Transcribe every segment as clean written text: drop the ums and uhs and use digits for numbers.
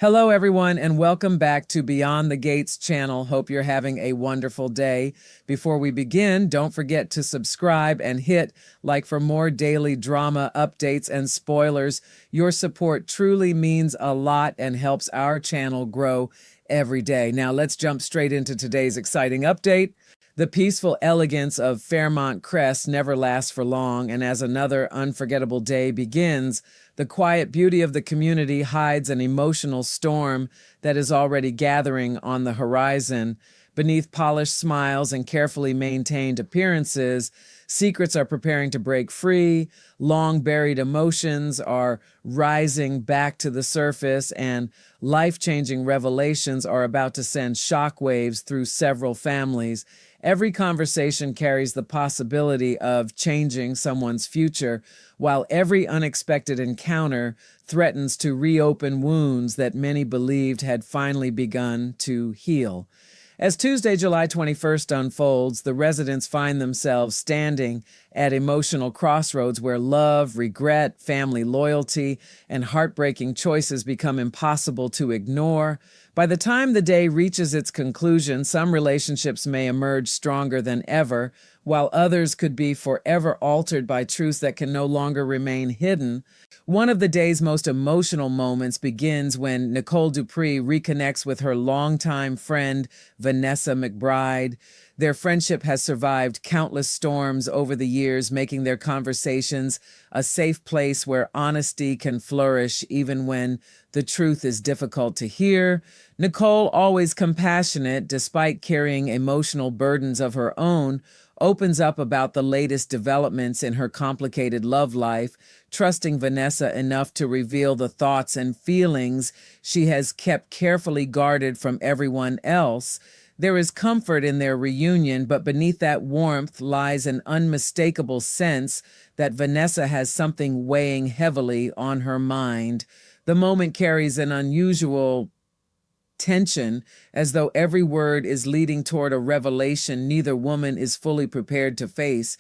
Hello, everyone, and welcome back to Beyond the Gates channel. Hope you're having a wonderful day. Before we begin, don't forget to subscribe and hit like for more daily drama updates and spoilers. Your support truly means a lot and helps our channel grow every day. Now, let's jump straight into today's exciting update. The peaceful elegance of Fairmont Crest never lasts for long, and as another unforgettable day begins, the quiet beauty of the community hides an emotional storm that is already gathering on the horizon. Beneath polished smiles and carefully maintained appearances, secrets are preparing to break free, long-buried emotions are rising back to the surface, and life-changing revelations are about to send shockwaves through several families. Every conversation carries the possibility of changing someone's future, while every unexpected encounter threatens to reopen wounds that many believed had finally begun to heal. As Tuesday, July 21st unfolds, the residents find themselves standing at emotional crossroads where love, regret, family loyalty, and heartbreaking choices become impossible to ignore. By the time the day reaches its conclusion, some relationships may emerge stronger than ever, while others could be forever altered by truths that can no longer remain hidden. One of the day's most emotional moments begins when Nicole Duprees reconnects with her longtime friend, Vanessa McBride. Their friendship has survived countless storms over the years, making their conversations a safe place where honesty can flourish even when the truth is difficult to hear. Nicole, always compassionate despite carrying emotional burdens of her own, opens up about the latest developments in her complicated love life, trusting Vanessa enough to reveal the thoughts and feelings she has kept carefully guarded from everyone else. There is comfort in their reunion, but beneath that warmth lies an unmistakable sense that Vanessa has something weighing heavily on her mind. The moment carries an unusual tension, as though every word is leading toward a revelation neither woman is fully prepared to face.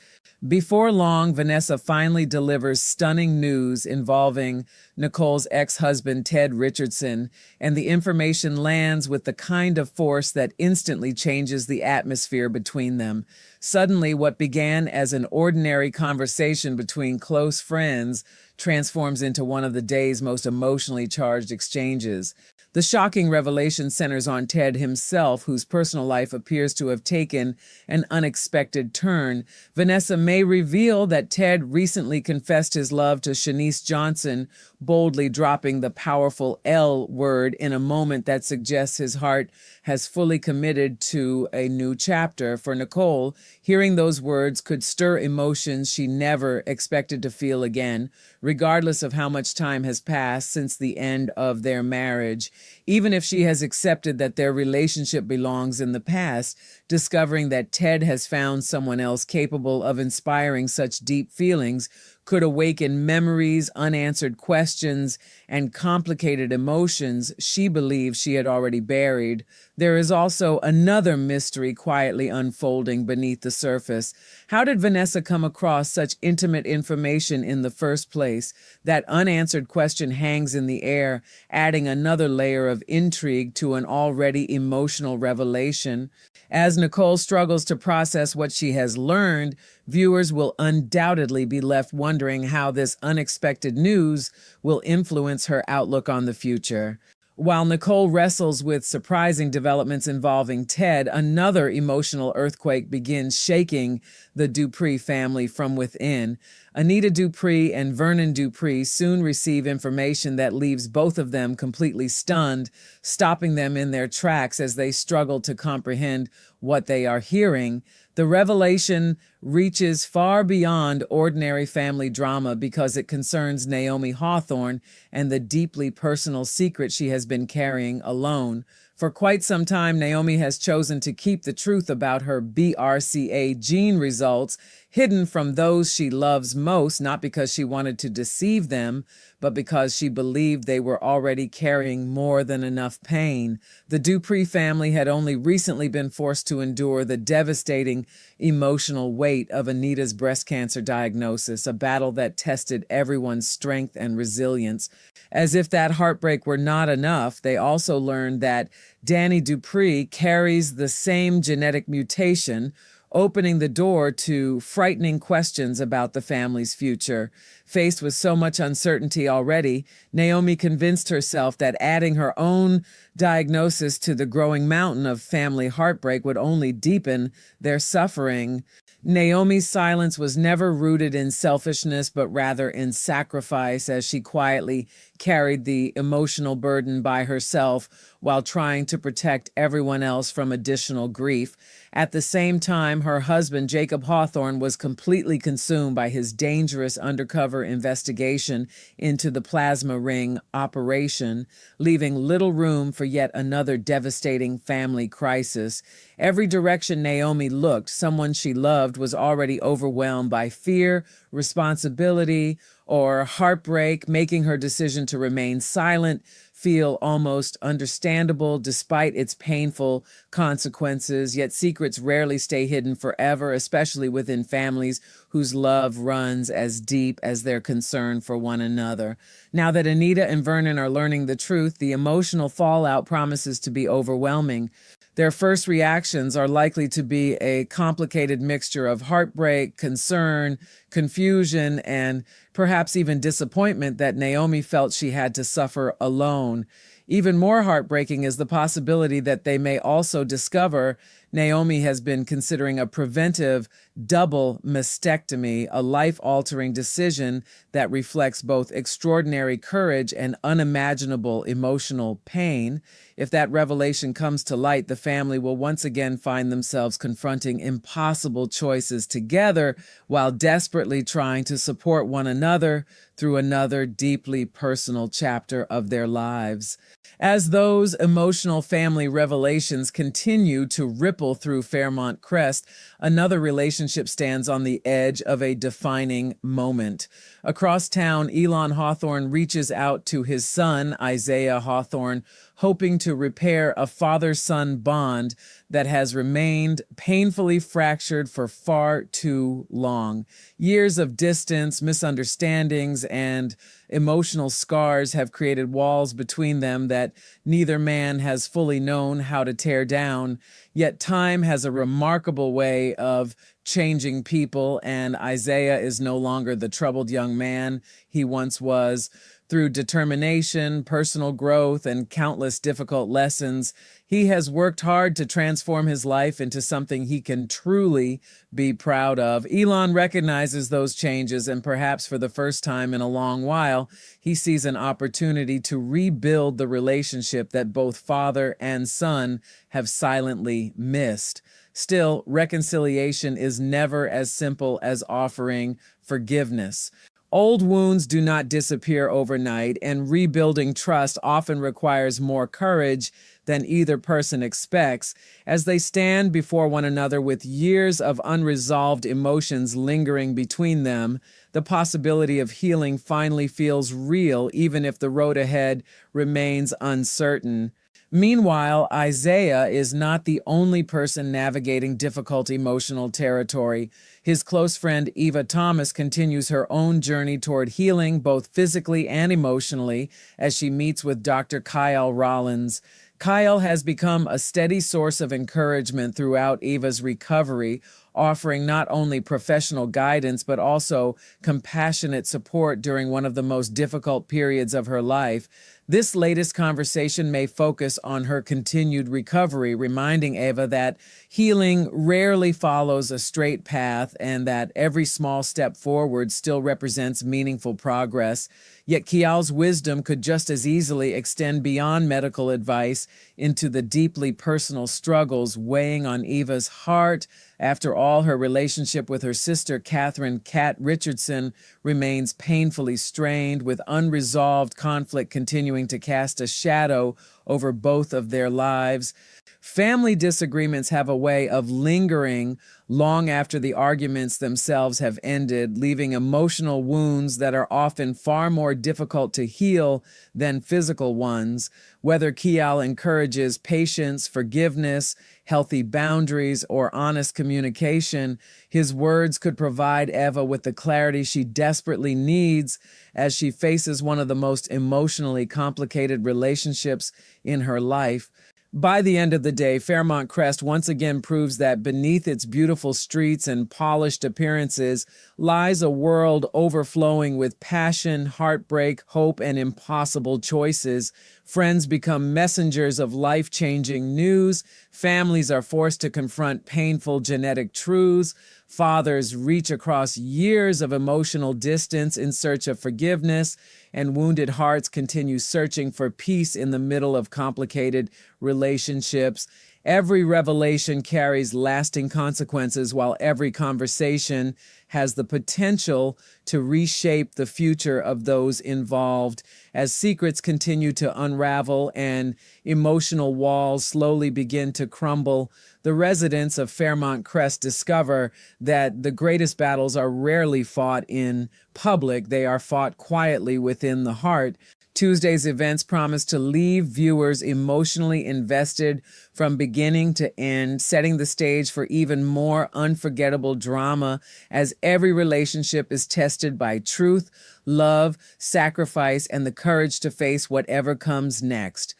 Before long, Vanessa finally delivers stunning news involving Nicole's ex-husband, Ted Richardson, and the information lands with the kind of force that instantly changes the atmosphere between them. Suddenly, what began as an ordinary conversation between close friends transforms into one of the day's most emotionally charged exchanges. The shocking revelation centers on Ted himself, whose personal life appears to have taken an unexpected turn. Vanessa may reveal that Ted recently confessed his love to Shanice Johnson, boldly dropping the powerful L word in a moment that suggests his heart has fully committed to a new chapter. For Nicole, hearing those words could stir emotions she never expected to feel again, regardless of how much time has passed since the end of their marriage. Even if she has accepted that their relationship belongs in the past, discovering that Ted has found someone else capable of inspiring such deep feelings could awaken memories, unanswered questions, and complicated emotions she believes she had already buried. There is also another mystery quietly unfolding beneath the surface. How did Vanessa come across such intimate information in the first place? That unanswered question hangs in the air, adding another layer of intrigue to an already emotional revelation. As Nicole struggles to process what she has learned, viewers will undoubtedly be left wondering how this unexpected news will influence her outlook on the future. While Nicole wrestles with surprising developments involving Ted, another emotional earthquake begins shaking the Duprees family from within. Anita Duprees and Vernon Duprees soon receive information that leaves both of them completely stunned, stopping them in their tracks as they struggle to comprehend what they are hearing. The revelation reaches far beyond ordinary family drama because it concerns Naomi Hawthorne and the deeply personal secret she has been carrying alone. For quite some time, Naomi has chosen to keep the truth about her BRCA gene results hidden from those she loves most, not because she wanted to deceive them, but because she believed they were already carrying more than enough pain. The Duprees family had only recently been forced to endure the devastating emotional weight of Anita's breast cancer diagnosis, a battle that tested everyone's strength and resilience. As if that heartbreak were not enough, they also learned that Danny Duprees carries the same genetic mutation, opening the door to frightening questions about the family's future. Faced with so much uncertainty already, Naomi convinced herself that adding her own diagnosis to the growing mountain of family heartbreak would only deepen their suffering. Naomi's silence was never rooted in selfishness, but rather in sacrifice, as she quietly carried the emotional burden by herself while trying to protect everyone else from additional grief. At the same time, her husband, Jacob Hawthorne, was completely consumed by his dangerous undercover investigation into the plasma ring operation, leaving little room for yet another devastating family crisis. Every direction Naomi looked, someone she loved was already overwhelmed by fear, responsibility, or heartbreak, making her decision to remain silent feel almost understandable despite its painful consequences. Yet secrets rarely stay hidden forever, especially within families whose love runs as deep as their concern for one another. Now that Anita and Vernon are learning the truth, the emotional fallout promises to be overwhelming. Their first reactions are likely to be a complicated mixture of heartbreak, concern, confusion, and perhaps even disappointment that Naomi felt she had to suffer alone. Even more heartbreaking is the possibility that they may also discover Naomi has been considering a preventive double mastectomy, a life-altering decision that reflects both extraordinary courage and unimaginable emotional pain. If that revelation comes to light, the family will once again find themselves confronting impossible choices together while desperately trying to support one another through another deeply personal chapter of their lives. As those emotional family revelations continue to ripple through Fairmont Crest, another relationship stands on the edge of a defining moment. Across town, Elon Hawthorne reaches out to his son, Isaiah Hawthorne, hoping to repair a father-son bond that has remained painfully fractured for far too long. Years of distance, misunderstandings, and emotional scars have created walls between them that neither man has fully known how to tear down. Yet time has a remarkable way of changing people, and Isaiah is no longer the troubled young man he once was. Through determination, personal growth, and countless difficult lessons, he has worked hard to transform his life into something he can truly be proud of. Elon recognizes those changes, and perhaps for the first time in a long while, he sees an opportunity to rebuild the relationship that both father and son have silently missed. Still, reconciliation is never as simple as offering forgiveness. Old wounds do not disappear overnight, and rebuilding trust often requires more courage than either person expects. As they stand before one another with years of unresolved emotions lingering between them, the possibility of healing finally feels real, even if the road ahead remains uncertain. Meanwhile, Isaiah is not the only person navigating difficult emotional territory. His close friend Eva Thomas continues her own journey toward healing, both physically and emotionally, as she meets with Dr. Kyle Rollins. Kyle has become a steady source of encouragement throughout Eva's recovery, offering not only professional guidance, but also compassionate support during one of the most difficult periods of her life. This latest conversation may focus on her continued recovery, reminding Eva that healing rarely follows a straight path and that every small step forward still represents meaningful progress. Yet Kyle's wisdom could just as easily extend beyond medical advice into the deeply personal struggles weighing on Eva's heart. After all, her relationship with her sister, Catherine "Cat" Richardson, remains painfully strained, with unresolved conflict continuing to cast a shadow over both of their lives. Family disagreements have a way of lingering long after the arguments themselves have ended, leaving emotional wounds that are often far more difficult to heal than physical ones. Whether Kial encourages patience, forgiveness, healthy boundaries, or honest communication, his words could provide Eva with the clarity she desperately needs as she faces one of the most emotionally complicated relationships in her life. By the end of the day, Fairmont Crest once again proves that beneath its beautiful streets and polished appearances lies a world overflowing with passion, heartbreak, hope, and impossible choices. Friends become messengers of life-changing news. Families are forced to confront painful genetic truths. Fathers reach across years of emotional distance in search of forgiveness, and wounded hearts continue searching for peace in the middle of complicated relationships. Every revelation carries lasting consequences, while every conversation has the potential to reshape the future of those involved. As secrets continue to unravel and emotional walls slowly begin to crumble, the residents of Fairmont Crest discover that the greatest battles are rarely fought in public. They are fought quietly within the heart. Tuesday's events promise to leave viewers emotionally invested from beginning to end, setting the stage for even more unforgettable drama as every relationship is tested by truth, love, sacrifice, and the courage to face whatever comes next.